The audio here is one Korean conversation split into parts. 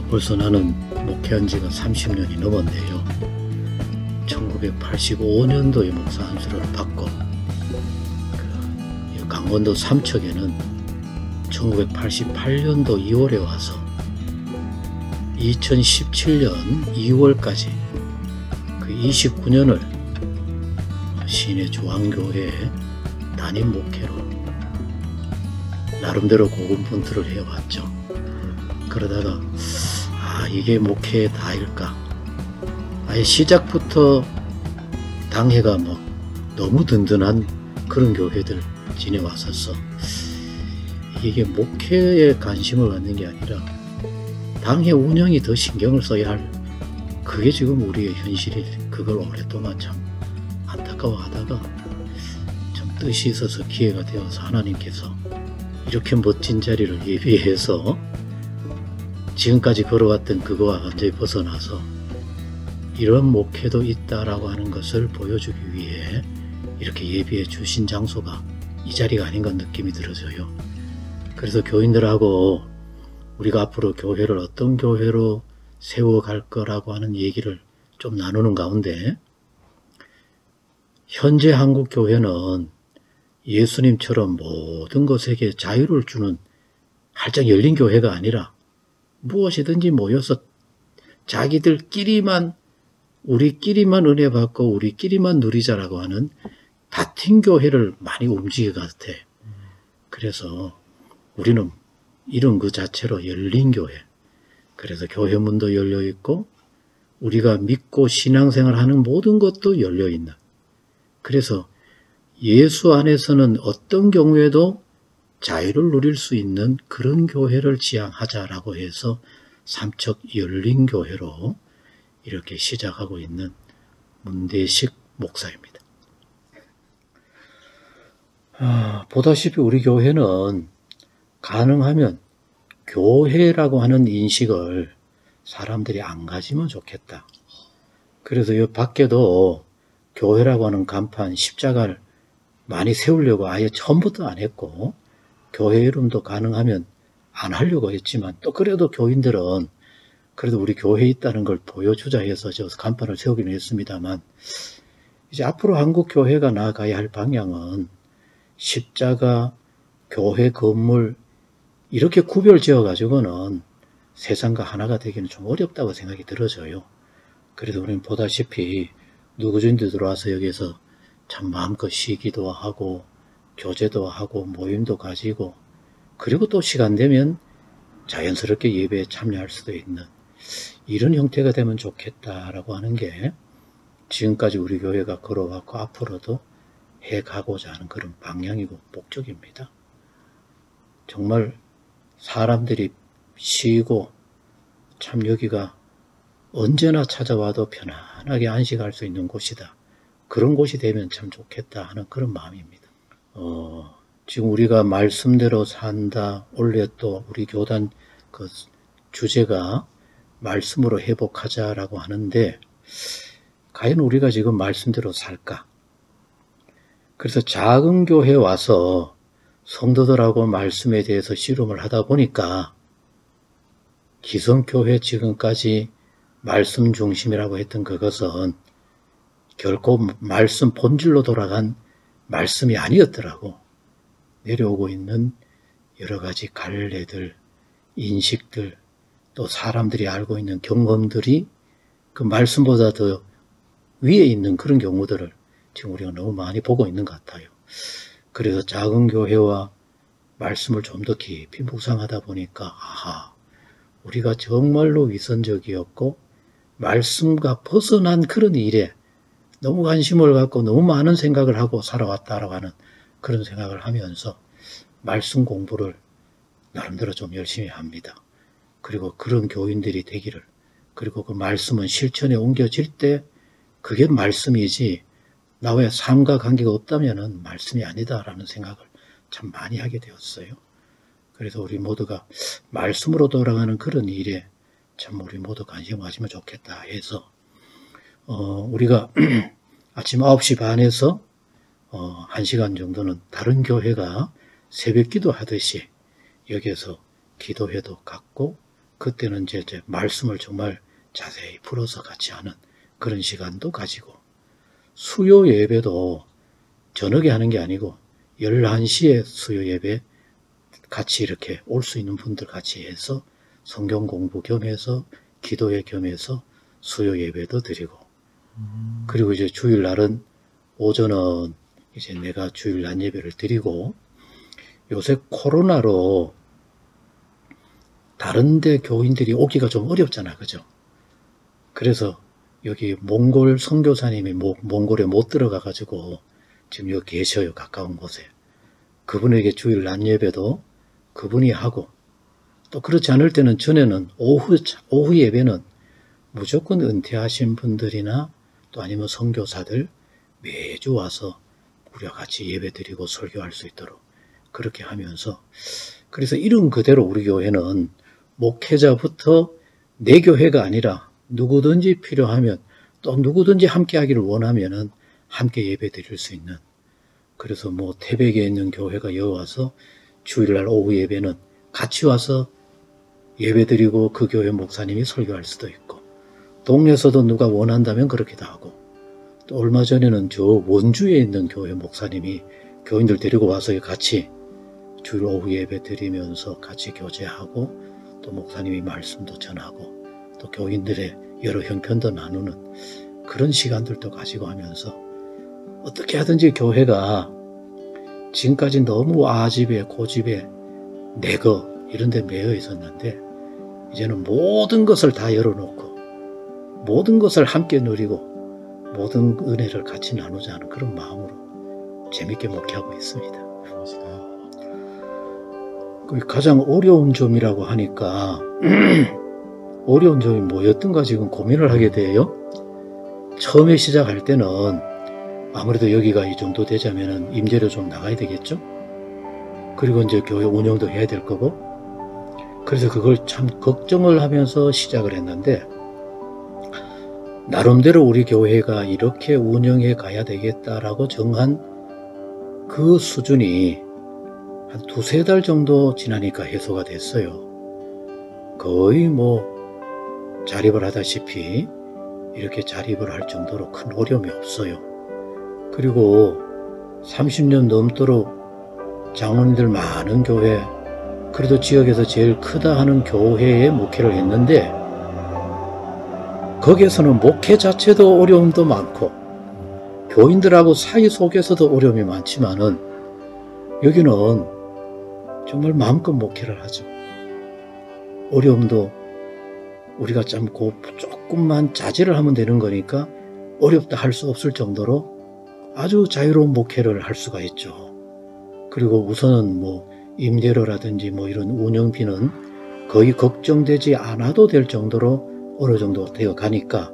벌써 나는 목회한 지가 30년이 넘었네요. 1985년도에 목사 안수를 받고 강원도 삼척에는 1988년도 2월에 와서 2017년 2월까지 그 29년을 시내 조항교회에 담임 목회로 나름대로 고군분투를 해왔죠. 그러다가 이게 목회의 다일까? 아예 시작부터 당회가 너무 든든한 그런 교회들 지내왔었어. 이게 목회에 관심을 갖는 게 아니라 당회 운영이 더 신경을 써야 할, 그게 지금 우리의 현실이. 그걸 오랫동안 참 안타까워하다가 참 뜻이 있어서 기회가 되어서 하나님께서 이렇게 멋진 자리를 예비해서 지금까지 걸어왔던 그거와 완전히 벗어나서 이런 목회도 있다라고 하는 것을 보여주기 위해 이렇게 예비해 주신 장소가 이 자리가 아닌가 느낌이 들어져요. 그래서 교인들하고 우리가 앞으로 교회를 어떤 교회로 세워갈 거라고 하는 얘기를 좀 나누는 가운데, 현재 한국 교회는 예수님처럼 모든 것에게 자유를 주는 활짝 열린 교회가 아니라 무엇이든지 모여서 자기들끼리만, 우리끼리만 은혜 받고 우리끼리만 누리자라고 하는 닫힌 교회를 많이 움직여 같아. 그래서 우리는 이런 그 자체로 열린 교회. 그래서 교회 문도 열려 있고 우리가 믿고 신앙생활 하는 모든 것도 열려 있는. 그래서 예수 안에서는 어떤 경우에도 자유를 누릴 수 있는 그런 교회를 지향하자라고 해서 삼척 열린교회로 이렇게 시작하고 있는 문대식 목사입니다. 보다시피 우리 교회는 가능하면 교회라고 하는 인식을 사람들이 안 가지면 좋겠다. 그래서 이 밖에도 교회라고 하는 간판, 십자가를 많이 세우려고 아예 처음부터 안 했고, 교회 이름도 가능하면 안 하려고 했지만, 또 그래도 교인들은 그래도 우리 교회에 있다는 걸 보여주자 해서 저 간판을 세우기는 했습니다만, 이제 앞으로 한국 교회가 나아가야 할 방향은 십자가, 교회 건물 이렇게 구별 지어 가지고는 세상과 하나가 되기는 좀 어렵다고 생각이 들어져요. 그래도 우리는 보다시피 누구든지 들어와서 여기서 참 마음껏 쉬기도 하고 교제도 하고 모임도 가지고, 그리고 또 시간 되면 자연스럽게 예배에 참여할 수도 있는 이런 형태가 되면 좋겠다라고 하는 게 지금까지 우리 교회가 걸어왔고 앞으로도 해가고자 하는 그런 방향이고 목적입니다. 정말 사람들이 쉬고 참 여기가 언제나 찾아와도 편안하게 안식할 수 있는 곳이다. 그런 곳이 되면 참 좋겠다 하는 그런 마음입니다. 지금 우리가 말씀대로 산다. 원래 또 우리 교단 그 주제가 말씀으로 회복하자라고 하는데, 과연 우리가 지금 말씀대로 살까? 그래서 작은 교회에 와서 성도들하고 말씀에 대해서 씨름을 하다 보니까 기성교회 지금까지 말씀 중심이라고 했던 그것은 결코 말씀 본질로 돌아간 말씀이 아니었더라고. 내려오고 있는 여러 가지 갈래들, 인식들, 또 사람들이 알고 있는 경험들이 그 말씀보다 더 위에 있는 그런 경우들을 지금 우리가 너무 많이 보고 있는 것 같아요. 그래서 작은 교회와 말씀을 좀 더 깊이 묵상하다 보니까 아하, 우리가 정말로 위선적이었고 말씀과 벗어난 그런 일에 너무 관심을 갖고 너무 많은 생각을 하고 살아왔다라고 하는 그런 생각을 하면서 말씀 공부를 나름대로 좀 열심히 합니다. 그리고 그런 교인들이 되기를, 그리고 그 말씀은 실천에 옮겨질 때 그게 말씀이지 나와의 삶과 관계가 없다면 말씀이 아니다라는 생각을 참 많이 하게 되었어요. 그래서 우리 모두가 말씀으로 돌아가는 그런 일에 참 우리 모두 관심 가지면 좋겠다 해서 우리가 아침 9시 반에서 1시간 정도는 다른 교회가 새벽 기도 하듯이 여기에서 기도회도 갖고, 그때는 이제 말씀을 정말 자세히 풀어서 같이 하는 그런 시간도 가지고, 수요 예배도 저녁에 하는 게 아니고 11시에 수요 예배 같이 이렇게 올 수 있는 분들 같이 해서 성경 공부 겸해서 기도회 겸해서 수요 예배도 드리고, 그리고 이제 주일날은 오전은 이제 내가 주일 낮 예배를 드리고, 요새 코로나로 다른데 교인들이 오기가 좀 어렵잖아, 그죠? 그래서 여기 몽골 선교사님이 몽골에 못 들어가가지고 지금 여기 계셔요, 가까운 곳에. 그분에게 주일 낮 예배도 그분이 하고, 또 그렇지 않을 때는 전에는 오후 예배는 무조건 은퇴하신 분들이나 또 아니면 선교사들 매주 와서 우리와 같이 예배 드리고 설교할 수 있도록 그렇게 하면서, 그래서 이런 그대로 우리 교회는 목회자부터 내 교회가 아니라 누구든지 필요하면 또 누구든지 함께 하기를 원하면은 함께 예배 드릴 수 있는, 그래서 뭐 태백에 있는 교회가 여기 와서 주일날 오후 예배는 같이 와서 예배 드리고 그 교회 목사님이 설교할 수도 있고, 동네에서도 누가 원한다면 그렇게도 하고, 또 얼마 전에는 저 원주에 있는 교회 목사님이 교인들 데리고 와서 같이 주일 오후 예배 드리면서 같이 교제하고, 또 목사님이 말씀도 전하고, 또 교인들의 여러 형편도 나누는 그런 시간들도 가지고 하면서, 어떻게 하든지 교회가 지금까지 너무 아집에 고집에 내거 이런 데 매여 있었는데, 이제는 모든 것을 다 열어놓고 모든 것을 함께 누리고 모든 은혜를 같이 나누자 하는 그런 마음으로 재밌게 목회하고 있습니다. 가장 어려운 점이라고 하니까 어려운 점이 뭐였던가 지금 고민을 하게 돼요. 처음에 시작할 때는 아무래도 여기가 이 정도 되자면 임대료 좀 나가야 되겠죠. 그리고 이제 교회 운영도 해야 될 거고, 그래서 그걸 참 걱정을 하면서 시작을 했는데, 나름대로 우리 교회가 이렇게 운영해 가야 되겠다라고 정한 그 수준이 한 2-3달 정도 지나니까 해소가 됐어요. 거의 뭐 자립을 하다시피 이렇게 자립을 할 정도로 큰 어려움이 없어요. 그리고 30년 넘도록 장로님들 많은 교회, 그래도 지역에서 제일 크다 하는 교회에 목회를 했는데, 거기에서는 목회 자체도 어려움도 많고 교인들하고 사이 속에서도 어려움이 많지만은, 여기는 정말 마음껏 목회를 하죠. 어려움도 우리가 참고 조금만 자제를 하면 되는 거니까 어렵다 할 수 없을 정도로 아주 자유로운 목회를 할 수가 있죠. 그리고 우선은 뭐 임대료라든지 뭐 이런 운영비는 거의 걱정되지 않아도 될 정도로 어느 정도 되어 가니까,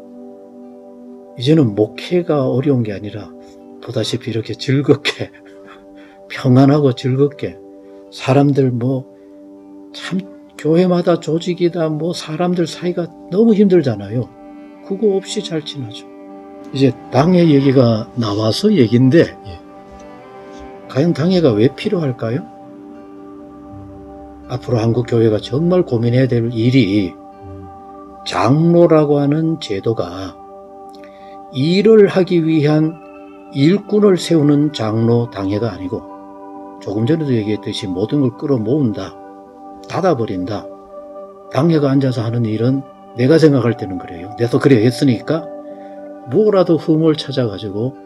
이제는 목회가 어려운 게 아니라 보다시피 이렇게 즐겁게 평안하고 즐겁게 사람들 뭐 참 교회마다 조직이다 뭐 사람들 사이가 너무 힘들잖아요. 그거 없이 잘 지나죠. 이제 당회 얘기가 나와서 얘기인데, 과연 당회가 왜 필요할까요? 앞으로 한국 교회가 정말 고민해야 될 일이, 장로라고 하는 제도가 일을 하기 위한 일꾼을 세우는 장로 당회가 아니고, 조금 전에도 얘기했듯이 모든 걸 끌어모은다, 닫아버린다. 당회가 앉아서 하는 일은 내가 생각할 때는 그래요. 내가 그래 했으니까 뭐라도 흠을 찾아가지고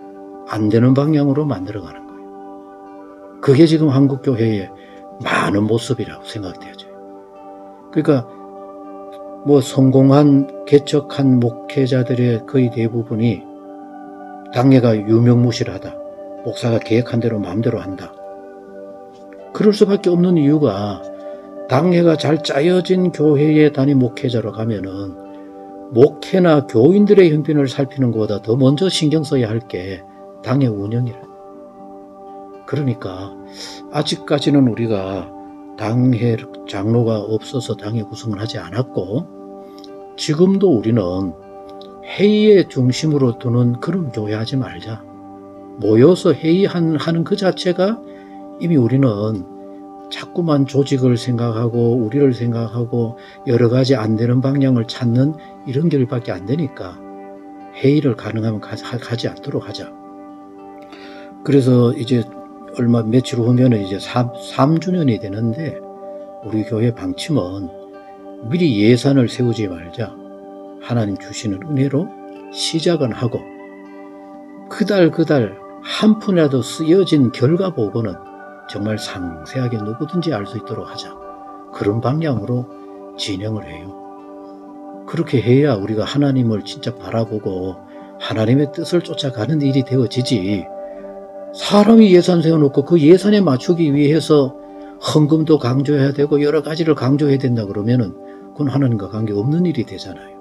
안 되는 방향으로 만들어가는 거예요. 그게 지금 한국교회의 많은 모습이라고 생각되어져요. 그러니까 뭐 성공한 개척한 목회자들의 거의 대부분이 당회가 유명무실하다. 목사가 계획한 대로 마음대로 한다. 그럴 수밖에 없는 이유가 당회가 잘 짜여진 교회의 단임 목회자로 가면은 목회나 교인들의 형편을 살피는 것보다 더 먼저 신경 써야 할 게 당회 운영이라. 그러니까 아직까지는 우리가 당회 장로가 없어서 당회 구성을 하지 않았고, 지금도 우리는 회의의 중심으로 두는 그런 교회 하지 말자. 모여서 회의하는 그 자체가 이미 우리는 자꾸만 조직을 생각하고 우리를 생각하고 여러 가지 안 되는 방향을 찾는 이런 길밖에 안 되니까 회의를 가능하면 가지 않도록 하자. 그래서 이제 며칠 후면 이제 3주년이 되는데, 우리 교회 방침은 미리 예산을 세우지 말자. 하나님 주시는 은혜로 시작은 하고 그달 한 푼이라도 쓰여진 결과 보고는 정말 상세하게 누구든지 알 수 있도록 하자. 그런 방향으로 진행을 해요. 그렇게 해야 우리가 하나님을 진짜 바라보고 하나님의 뜻을 쫓아가는 일이 되어지지, 사람이 예산 세워놓고 그 예산에 맞추기 위해서 헌금도 강조해야 되고 여러 가지를 강조해야 된다 그러면은 그건 하나님과 관계없는 일이 되잖아요.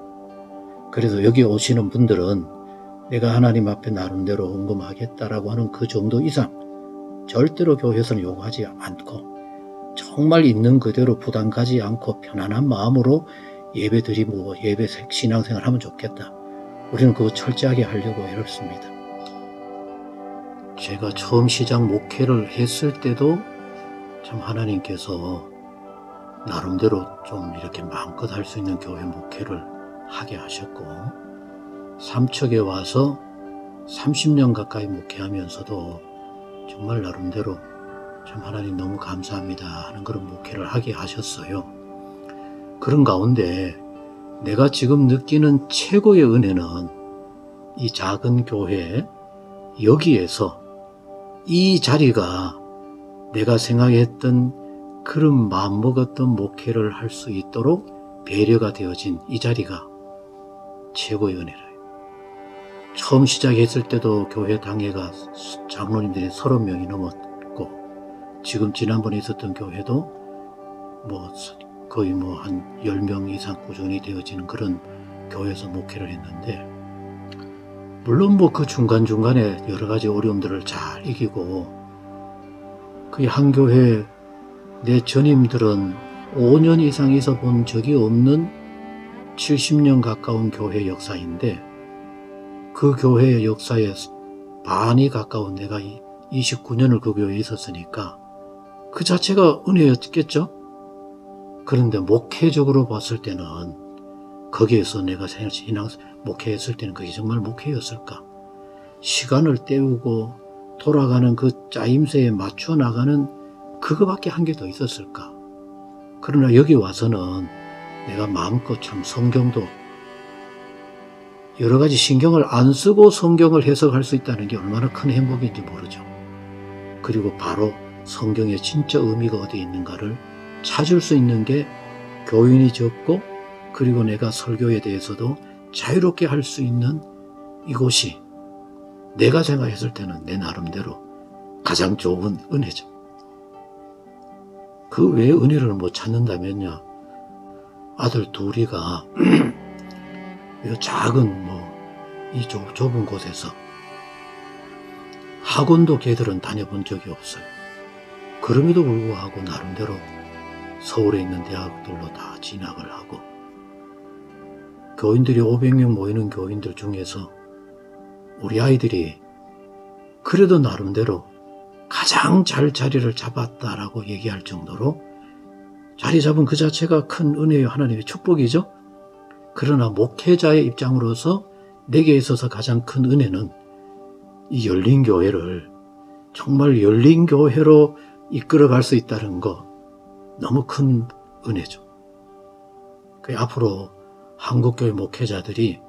그래서 여기 오시는 분들은 내가 하나님 앞에 나름대로 헌금하겠다라고 하는 그 정도 이상 절대로 교회에서는 요구하지 않고 정말 있는 그대로 부담 가지 않고 편안한 마음으로 예배 드리고 예배 신앙생활 하면 좋겠다. 우리는 그거 철저하게 하려고 애썼습니다. 제가 처음 시작 목회를 했을 때도 참 하나님께서 나름대로 좀 이렇게 마음껏 할 수 있는 교회 목회를 하게 하셨고, 삼척에 와서 30년 가까이 목회하면서도 정말 나름대로 참 하나님 너무 감사합니다 하는 그런 목회를 하게 하셨어요. 그런 가운데 내가 지금 느끼는 최고의 은혜는 이 작은 교회 여기에서 이 자리가 내가 생각했던 그런 마음먹었던 목회를 할 수 있도록 배려가 되어진 이 자리가 최고의 은혜라요. 처음 시작했을 때도 교회 당회가 장로님들이 30명이 넘었고, 지금 지난번에 있었던 교회도 거의 한 10명 이상 꾸준히 되어지는 그런 교회에서 목회를 했는데, 물론 그 중간중간에 여러 가지 어려움들을 잘 이기고, 그 한 교회 내 전임들은 5년 이상 있어 본 적이 없는 70년 가까운 교회 역사인데, 그 교회의 역사에 반이 가까운 내가 29년을 그 교회에 있었으니까 그 자체가 은혜였겠죠. 그런데 목회적으로 봤을 때는 거기에서 내가 신앙 목회했을 때는 그게 정말 목회였을까? 시간을 때우고 돌아가는 그 짜임새에 맞춰 나가는 그거밖에 한 게 더 있었을까? 그러나 여기 와서는 내가 마음껏 참 성경도 여러 가지 신경을 안 쓰고 성경을 해석할 수 있다는 게 얼마나 큰 행복인지 모르죠. 그리고 바로 성경의 진짜 의미가 어디에 있는가를 찾을 수 있는 게 교인이 적고, 그리고 내가 설교에 대해서도 자유롭게 할 수 있는 이곳이 내가 생각했을 때는 내 나름대로 가장 좋은 은혜죠. 그 외에 은혜를 못 찾는다면요, 아들 둘이가 이 작은 이 좁은 곳에서 학원도 걔들은 다녀본 적이 없어요. 그럼에도 불구하고 나름대로 서울에 있는 대학들로 다 진학을 하고, 교인들이 500명 모이는 교인들 중에서 우리 아이들이 그래도 나름대로 가장 잘 자리를 잡았다라고 얘기할 정도로 자리 잡은 그 자체가 큰 은혜요, 하나님의 축복이죠. 그러나 목회자의 입장으로서 내게 있어서 가장 큰 은혜는 이 열린 교회를 정말 열린 교회로 이끌어갈 수 있다는 거, 너무 큰 은혜죠. 앞으로 한국교회 목회자들이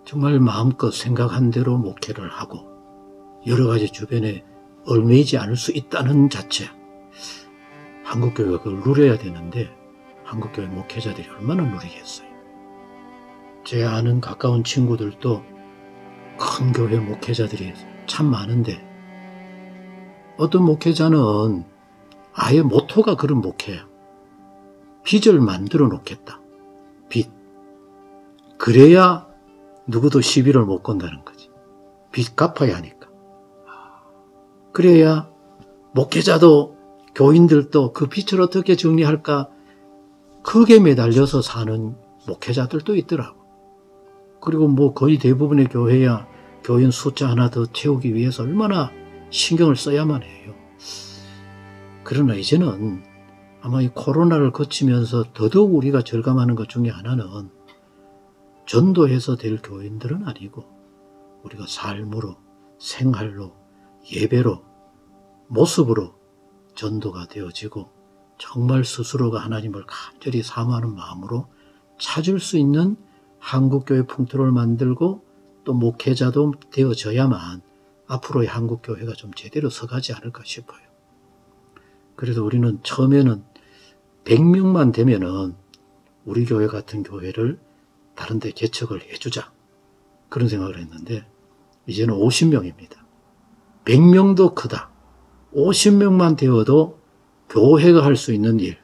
정말 마음껏 생각한 대로 목회를 하고 여러 가지 주변에 얽매이지 않을 수 있다는 자체, 한국교회가 그걸 누려야 되는데 한국교회 목회자들이 얼마나 누리겠어요. 제 아는 가까운 친구들도 큰 교회 목회자들이 참 많은데 어떤 목회자는 아예 모토가 그런 목회야. 빚을 만들어 놓겠다. 빚. 그래야 누구도 시비를 못 건다는 거지. 빚 갚아야 하니까. 그래야 목회자도 교인들도 그 빚을 어떻게 정리할까 크게 매달려서 사는 목회자들도 있더라고. 그리고 뭐 거의 대부분의 교회야 교인 숫자 하나 더 채우기 위해서 얼마나 신경을 써야만 해요. 그러나 이제는 아마 이 코로나를 거치면서 더더욱 우리가 절감하는 것 중에 하나는 전도해서 될 교인들은 아니고 우리가 삶으로, 생활로, 예배로, 모습으로 전도가 되어지고 정말 스스로가 하나님을 간절히 사모하는 마음으로 찾을 수 있는 한국교회 풍토를 만들고 또 목회자도 되어져야만 앞으로의 한국교회가 좀 제대로 서가지 않을까 싶어요. 그래서 우리는 처음에는 100명만 되면은 우리 교회 같은 교회를 다른 데 개척을 해주자 그런 생각을 했는데 이제는 50명입니다. 100명도 크다. 50명만 되어도 교회가 할 수 있는 일,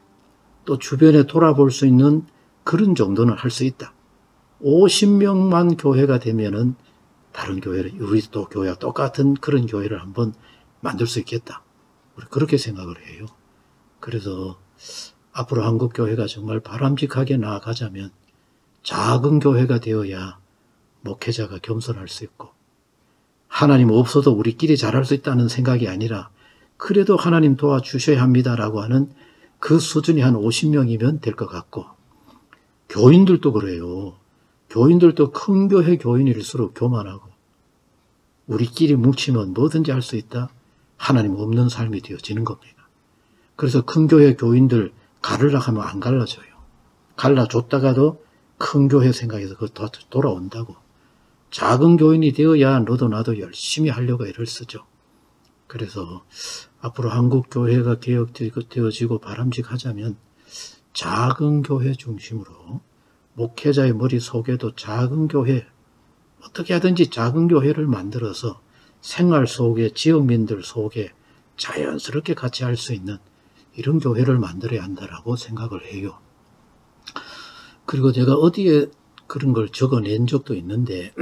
또 주변에 돌아볼 수 있는 그런 정도는 할 수 있다. 50명만 교회가 되면은 다른 교회를, 우리 또 교회와 똑같은 그런 교회를 한번 만들 수 있겠다. 우리 그렇게 생각을 해요. 그래서 앞으로 한국교회가 정말 바람직하게 나아가자면 작은 교회가 되어야 목회자가 겸손할 수 있고 하나님 없어도 우리끼리 잘할 수 있다는 생각이 아니라 그래도 하나님 도와주셔야 합니다라고 하는 그 수준이 한 50명이면 될 것 같고 교인들도 그래요. 교인들도 큰 교회 교인일수록 교만하고 우리끼리 뭉치면 뭐든지 할 수 있다. 하나님 없는 삶이 되어지는 겁니다. 그래서 큰 교회 교인들 가르라 하면 안 갈라져요. 갈라줬다가도 큰 교회 생각해서 그거 돌아온다고. 작은 교인이 되어야 너도 나도 열심히 하려고 애를 쓰죠. 그래서 앞으로 한국교회가 개혁되어지고 바람직하자면 작은 교회 중심으로 목회자의 머릿속에도 작은 교회, 어떻게 하든지 작은 교회를 만들어서 생활 속에 지역민들 속에 자연스럽게 같이 할 수 있는 이런 교회를 만들어야 한다라고 생각을 해요. 그리고 제가 어디에 그런 걸 적어낸 적도 있는데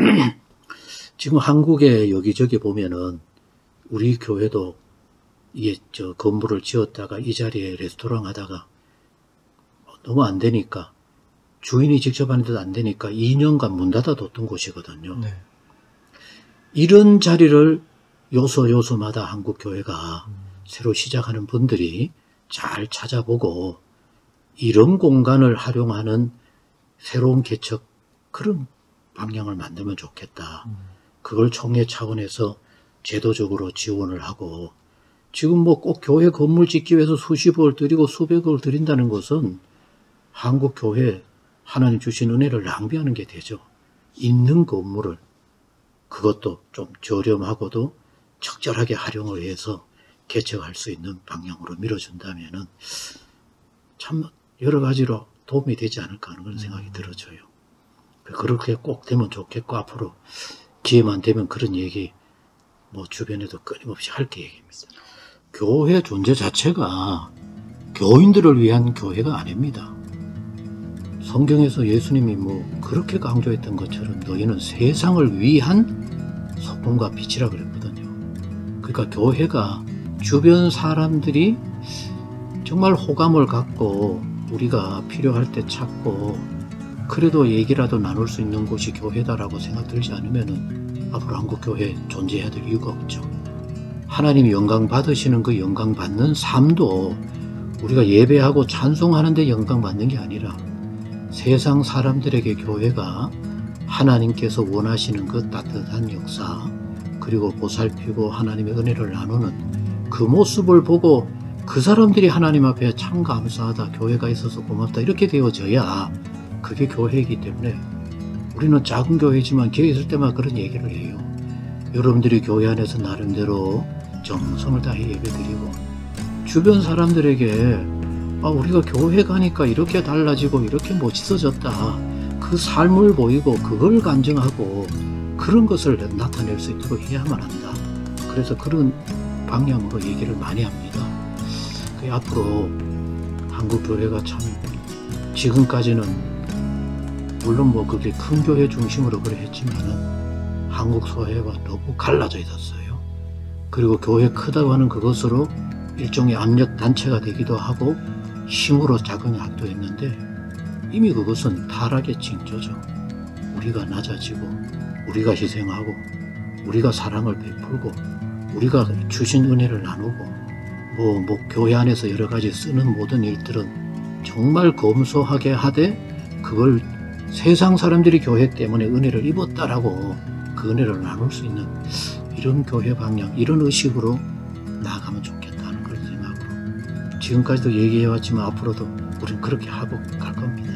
지금 한국에 여기저기 보면은 우리 교회도 이게 건물을 지었다가 이 자리에 레스토랑 하다가 너무 안 되니까 주인이 직접 하는데도 안 되니까 2년간 문 닫아뒀던 곳이거든요. 네. 이런 자리를 요소마다 한국교회가 새로 시작하는 분들이 잘 찾아보고 이런 공간을 활용하는 새로운 개척 그런 방향을 만들면 좋겠다. 그걸 총회 차원에서 제도적으로 지원을 하고 지금 뭐 꼭 교회 건물 짓기 위해서 수십억을 들이고 수백억을 들인다는 것은 한국교회 하나님 주신 은혜를 낭비하는 게 되죠. 있는 건물을 그것도 좀 저렴하고도 적절하게 활용을 해서 개척할 수 있는 방향으로 밀어준다면은 참 여러 가지로 도움이 되지 않을까 하는 그런 생각이 들어져요. 그렇게 꼭 되면 좋겠고 앞으로 기회만 되면 그런 얘기 뭐 주변에도 끊임없이 할 계획입니다. 교회 존재 자체가 교인들을 위한 교회가 아닙니다. 성경에서 예수님이 뭐 그렇게 강조했던 것처럼 너희는 세상을 위한 소금과 빛이라 그랬거든요. 그러니까 교회가 주변 사람들이 정말 호감을 갖고 우리가 필요할 때 찾고 그래도 얘기라도 나눌 수 있는 곳이 교회다라고 생각 들지 않으면은 앞으로 한국교회 존재해야 될 이유가 없죠. 하나님이 영광 받으시는 그 영광 받는 삶도 우리가 예배하고 찬송하는 데 영광 받는 게 아니라 세상 사람들에게 교회가 하나님께서 원하시는 그 따뜻한 역사 그리고 보살피고 하나님의 은혜를 나누는 그 모습을 보고 그 사람들이 하나님 앞에 참 감사하다, 교회가 있어서 고맙다 이렇게 되어져야 그게 교회이기 때문에 우리는 작은 교회지만 기회 있을 때마다 그런 얘기를 해요. 여러분들이 교회 안에서 나름대로 정성을 다해 예배드리고 주변 사람들에게 우리가 교회 가니까 이렇게 달라지고 이렇게 멋있어졌다, 그 삶을 보이고 그걸 간증하고 그런 것을 나타낼 수 있도록 해야만 한다. 그래서 그런 방향으로 얘기를 많이 합니다. 앞으로 한국 교회가 참 지금까지는 물론 뭐 그게 큰 교회 중심으로 그래 했지만은 한국 사회가 너무 갈라져 있었어요. 그리고 교회 크다고 하는 그것으로 일종의 압력 단체가 되기도 하고 힘으로 작용하기도 했는데 이미 그것은 타락의 징조죠. 우리가 낮아지고 우리가 희생하고 우리가 사랑을 베풀고 우리가 주신 은혜를 나누고 뭐 교회 안에서 여러 가지 쓰는 모든 일들은 정말 검소하게 하되 그걸 세상 사람들이 교회 때문에 은혜를 입었다라고 그 은혜를 나눌 수 있는 이런 교회 방향, 이런 의식으로 나아가면 좋겠다는 그런 생각으로 지금까지도 얘기해왔지만 앞으로도 우리는 그렇게 하고 갈 겁니다.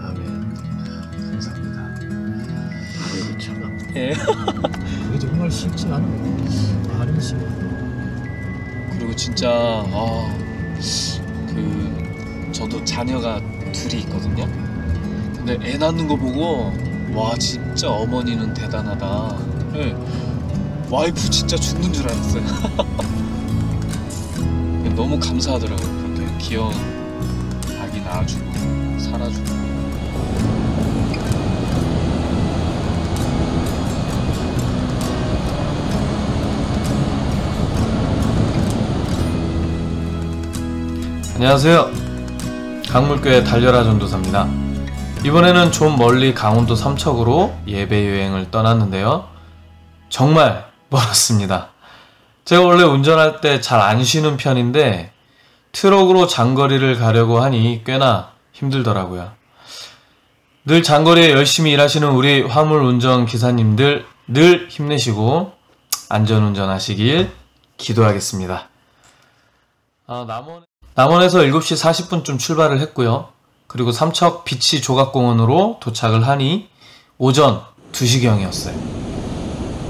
아멘. 감사합니다. 아이고 참. 예. 그게 정말 쉽지 않아요. 말은 쉽고. 그리고 진짜 저도 자녀가 둘이 있거든요. 근데 애 낳는 거 보고 와 진짜 어머니는 대단하다. 네. 와이프 진짜 죽는 줄 알았어요. 너무 감사하더라고요. 그렇게 귀여운 아기 낳아주고 살아주고. 안녕하세요. 강물교회 달려라 전도사입니다. 이번에는 좀 멀리 강원도 삼척으로 예배 여행을 떠났는데요. 정말 멀었습니다. 제가 원래 운전할 때 잘 안 쉬는 편인데 트럭으로 장거리를 가려고 하니 꽤나 힘들더라고요. 늘 장거리에 열심히 일하시는 우리 화물 운전 기사님들 늘 힘내시고 안전운전 하시길 기도하겠습니다. 남원에서 7시 40분쯤 출발을 했고요. 그리고 삼척 비치 조각공원으로 도착을 하니 오전 2시경이었어요.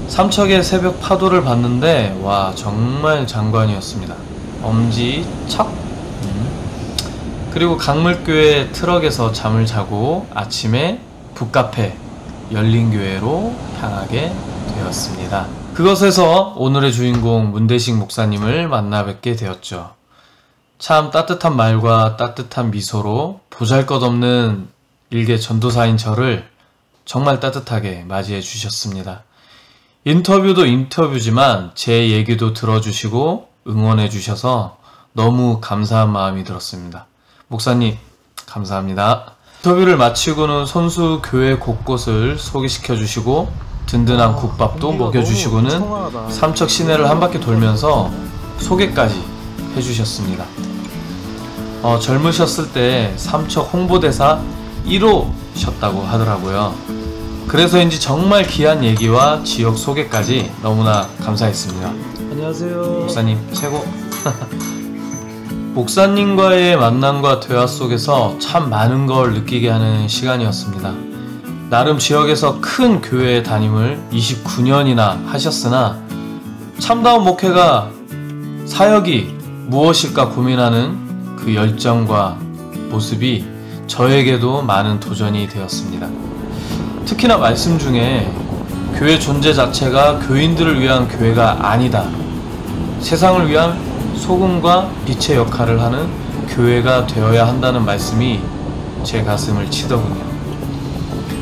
삼척의 새벽 파도를 봤는데 와 정말 장관이었습니다. 엄지척. 그리고 강물교회 트럭에서 잠을 자고 아침에 북카페 열린교회로 향하게 되었습니다. 그것에서 오늘의 주인공 문대식 목사님을 만나 뵙게 되었죠. 참 따뜻한 말과 따뜻한 미소로 보잘것없는 일개 전도사인 저를 정말 따뜻하게 맞이해 주셨습니다. 인터뷰도 인터뷰지만 제 얘기도 들어주시고 응원해 주셔서 너무 감사한 마음이 들었습니다. 목사님 감사합니다. 인터뷰를 마치고는 손수 교회 곳곳을 소개시켜 주시고 든든한 국밥도 먹여주시고는 삼척 시내를 한 바퀴 돌면서 소개까지 해주셨습니다. 젊으셨을 때 삼척 홍보대사 1호셨다고 하더라고요. 그래서인지 정말 귀한 얘기와 지역 소개까지 너무나 감사했습니다. 안녕하세요. 목사님 최고. 목사님과의 만남과 대화 속에서 참 많은 걸 느끼게 하는 시간이었습니다. 나름 지역에서 큰 교회 담임을 29년이나 하셨으나 참다운 목회가 사역이 무엇일까 고민하는 그 열정과 모습이 저에게도 많은 도전이 되었습니다. 특히나 말씀 중에 교회 존재 자체가 교인들을 위한 교회가 아니다. 세상을 위한 소금과 빛의 역할을 하는 교회가 되어야 한다는 말씀이 제 가슴을 치더군요.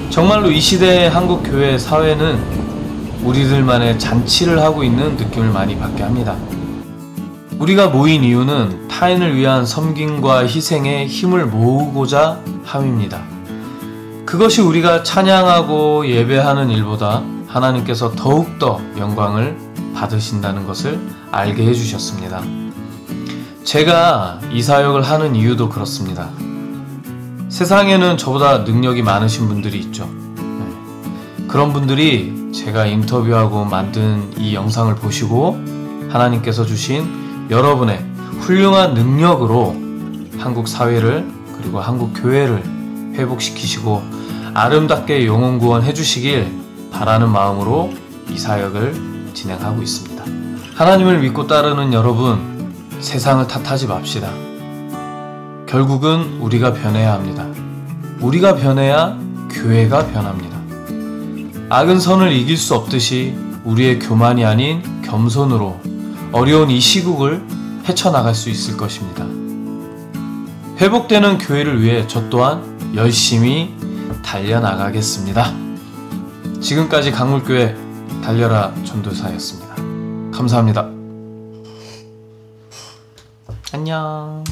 정말로 이 시대의 한국 교회 사회는 우리들만의 잔치를 하고 있는 느낌을 많이 받게 합니다. 우리가 모인 이유는 타인을 위한 섬김과 희생에 힘을 모으고자 함입니다. 그것이 우리가 찬양하고 예배하는 일보다 하나님께서 더욱더 영광을 받으신다는 것을 알게 해주셨습니다. 제가 이 사역을 하는 이유도 그렇습니다. 세상에는 저보다 능력이 많으신 분들이 있죠. 그런 분들이 제가 인터뷰하고 만든 이 영상을 보시고 하나님께서 주신 여러분의 훌륭한 능력으로 한국 사회를 그리고 한국 교회를 회복시키시고 아름답게 영혼 구원해 주시길 바라는 마음으로 이 사역을 진행하고 있습니다. 하나님을 믿고 따르는 여러분, 세상을 탓하지 맙시다. 결국은 우리가 변해야 합니다. 우리가 변해야 교회가 변합니다. 악은 선을 이길 수 없듯이 우리의 교만이 아닌 겸손으로 어려운 이 시국을 헤쳐나갈 수 있을 것입니다. 회복되는 교회를 위해 저 또한 열심히 달려나가겠습니다. 지금까지 강물교회 달려라 전도사였습니다. 감사합니다. 안녕.